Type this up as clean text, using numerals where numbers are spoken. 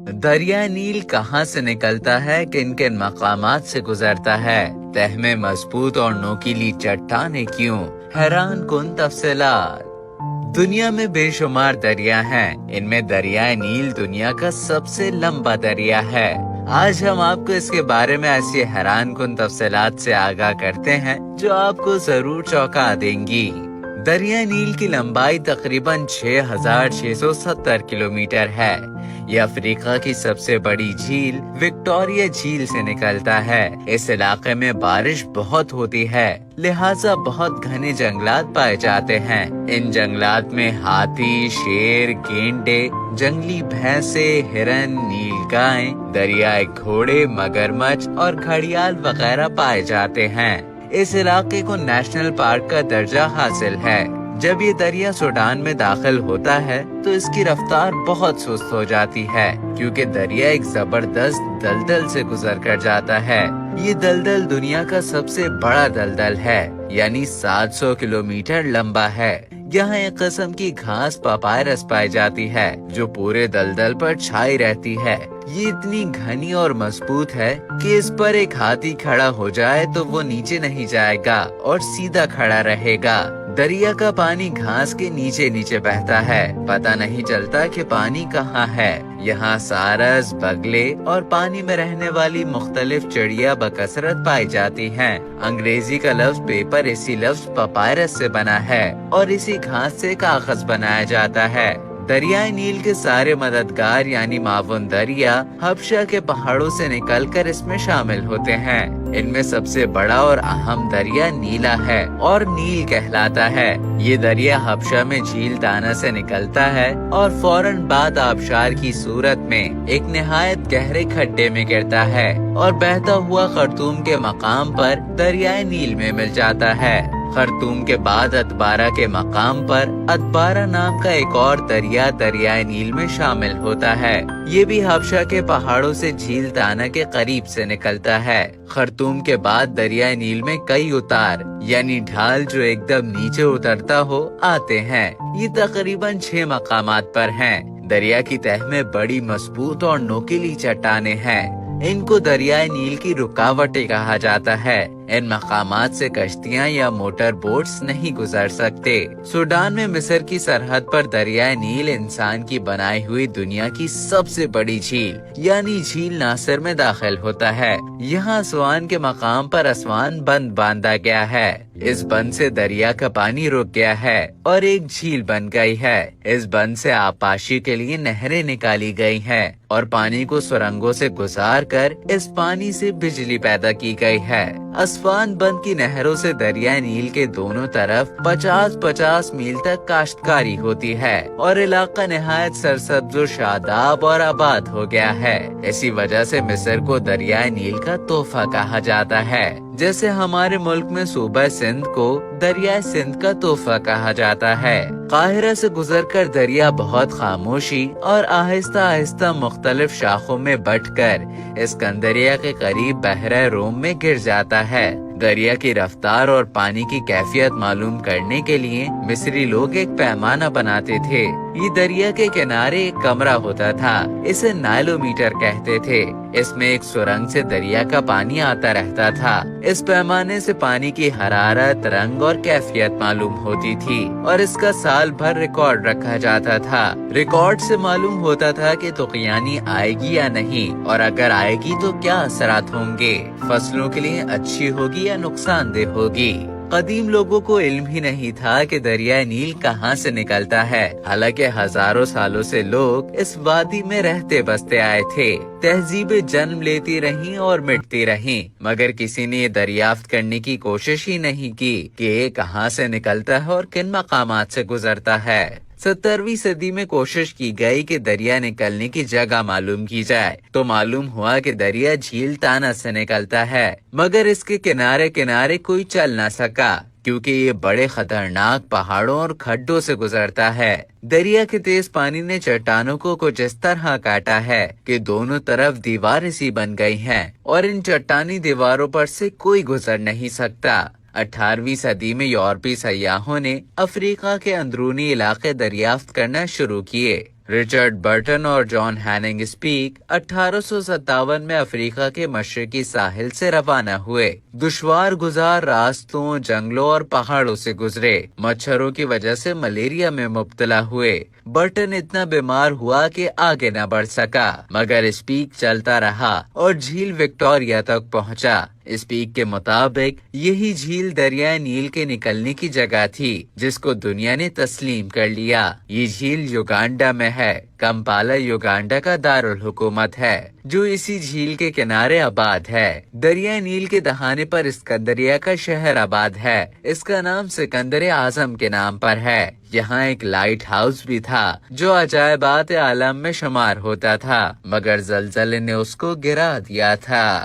दरिया नील कहाँ से निकलता है, किन किन मकामात से गुजरता है, तह में मजबूत और नोकीली चट्टानें क्यों, हैरान कुन तफसीलात। दुनिया में बेशुमार दरिया हैं, इनमें दरियाए नील दुनिया का सबसे लंबा दरिया है। आज हम आपको इसके बारे में ऐसी हैरान कुन तफसीलात से आगाह करते हैं जो आपको जरूर चौंका देंगी। दरिया नील की लंबाई तकरीबन 6,670 किलोमीटर है। ये अफ्रीका की सबसे बड़ी झील विक्टोरिया झील से निकलता है। इस इलाके में बारिश बहुत होती है, लिहाजा बहुत घने जंगलात पाए जाते हैं। इन जंगलात में हाथी, शेर, गेंडे, जंगली भैंसे, हिरन, नीलगाय, दरियाई घोड़े, मगरमच्छ और घड़ियाल वगैरह पाए जाते हैं। इस इलाके को नेशनल पार्क का दर्जा हासिल है। जब ये दरिया सूडान में दाखिल होता है तो इसकी रफ्तार बहुत सुस्त हो जाती है, क्योंकि दरिया एक जबरदस्त दलदल से गुजर कर जाता है। ये दलदल दुनिया का सबसे बड़ा दलदल है, यानी 700 किलोमीटर लंबा है। यहाँ एक किस्म की घास पापायरस पाई जाती है जो पूरे दलदल पर छाई रहती है। ये इतनी घनी और मजबूत है कि इस पर एक हाथी खड़ा हो जाए तो वो नीचे नहीं जाएगा और सीधा खड़ा रहेगा। दरिया का पानी घास के नीचे नीचे बहता है, पता नहीं चलता कि पानी कहाँ है। यहाँ सारस, बगले और पानी में रहने वाली मुख्तलिफ चिड़िया बकसरत पाई जाती हैं। अंग्रेजी का लफ्ज पेपर इसी लफ्ज पपायरस से बना है और इसी घास से कागज बनाया जाता है। दरियाए नील के सारे मददगार यानी माउन दरिया हबशा के पहाड़ों से निकलकर इसमें शामिल होते हैं। इनमें सबसे बड़ा और अहम दरिया नीला है और नील कहलाता है। ये दरिया हबशा में झील दाना से निकलता है और फौरन बाद आबशार की सूरत में एक निहायत गहरे खड्डे में गिरता है और बहता हुआ खर्तूम के मकाम पर दरियाए नील में मिल जाता है। खर्तूम के बाद अतबारा के मकाम पर अतबारा नाम का एक और दरिया दरियाए नील में शामिल होता है। ये भी हबशा के पहाड़ों से झील दाना के करीब से निकलता है। खर्तूम के बाद दरियाए नील में कई उतार यानी ढाल जो एकदम नीचे उतरता हो आते हैं। ये तकरीबन 6 मकामात पर हैं। दरिया की तह में बड़ी मजबूत और नोकीली चट्टानें हैं। इनको दरियाए नील की रुकावटें कहा जाता है। इन मकामात से कश्तियाँ या मोटर बोट्स नहीं गुजर सकते। सूडान में मिस्र की सरहद पर दरियाए नील इंसान की बनाई हुई दुनिया की सबसे बड़ी झील यानी झील नासिर में दाखिल होता है। यहाँ असवान के मकाम पर असवान बंद बांधा गया है। इस बंद से दरिया का पानी रुक गया है और एक झील बन गई है। इस बंद से आबपाशी के लिए नहरें निकाली गई हैं और पानी को सुरंगों से गुजार कर इस पानी से बिजली पैदा की गई है। असवान बंद की नहरों से दरिया नील के दोनों तरफ 50-50 मील तक काश्तकारी होती है और इलाका निहायत सरसब्ज, शादाब और आबाद हो गया है। इसी वजह से मिस्र को दरिया नील का तोहफा कहा जाता है। जैसे हमारे मुल्क में सूबा सिंध को दरिया सिंध का तोहफा कहा जाता है। काहिरा से गुजरकर दरिया बहुत खामोशी और आहिस्ता आहिस्ता मुख्तलिफ शाखों में बंटकर इस्कंदरिया के करीब बहरा रोम में गिर जाता है। दरिया की रफ्तार और पानी की कैफियत मालूम करने के लिए मिस्री लोग एक पैमाना बनाते थे। ये दरिया के किनारे एक कमरा होता था, इसे नाइलोमीटर कहते थे। इसमें एक सुरंग से दरिया का पानी आता रहता था। इस पैमाने से पानी की हरारत, रंग और कैफियत मालूम होती थी और इसका साल भर रिकॉर्ड रखा जाता था। रिकॉर्ड से मालूम होता था कि तुक़यानी आएगी या नहीं और अगर आएगी तो क्या असरात होंगे, फसलों के लिए अच्छी होगी या नुकसानदेह होगी। कदीम लोगों को इल्म ही नहीं था कि दरिया नील कहाँ से निकलता है। हालांकि हजारों सालों से लोग इस वादी में रहते बसते आए थे। तहजीबें जन्म लेती रहीं और मिटती रहीं, मगर किसी ने ये दरियाफ्त करने की कोशिश ही नहीं की कि ये कहाँ से निकलता है और किन मकामात से गुजरता है। 17वीं सदी में कोशिश की गई कि दरिया निकलने की जगह मालूम की जाए, तो मालूम हुआ कि दरिया झील ताना से निकलता है, मगर इसके किनारे किनारे कोई चल न सका क्योंकि ये बड़े खतरनाक पहाड़ों और खड्डों से गुजरता है। दरिया के तेज पानी ने चट्टानों को कुछ इस तरह काटा है कि दोनों तरफ दीवारें सी बन गई हैं और इन चट्टानी दीवारों पर से कोई गुजर नहीं सकता। 18वीं सदी में यूरोपीय सयाहों ने अफ्रीका के अंदरूनी इलाके दरियाफ्त करना शुरू किए। रिचर्ड बर्टन और जॉन हैनिंग स्पीक 1857 में अफ्रीका के मशरकी साहिल से रवाना हुए। दुश्वार गुजार रास्तों, जंगलों और पहाड़ों से गुजरे। मच्छरों की वजह से मलेरिया में मुब्तला हुए। बर्टन इतना बीमार हुआ कि आगे न बढ़ सका, मगर स्पीक चलता रहा और झील विक्टोरिया तक पहुंचा। स्पीक के मुताबिक यही झील दरियाए नील के निकलने की जगह थी, जिसको दुनिया ने तस्लीम कर लिया। ये झील युगांडा में है। कंपाला युगांडा का दारुल हुकूमत है, जो इसी झील के किनारे आबाद है। दरिया नील के दहाने पर सिकंदरिया का शहर आबाद है। इसका नाम सिकंदर आजम के नाम पर है। यहाँ एक लाइट हाउस भी था, जो अजायबात आलम में शुमार होता था, मगर जलजले ने उसको गिरा दिया था।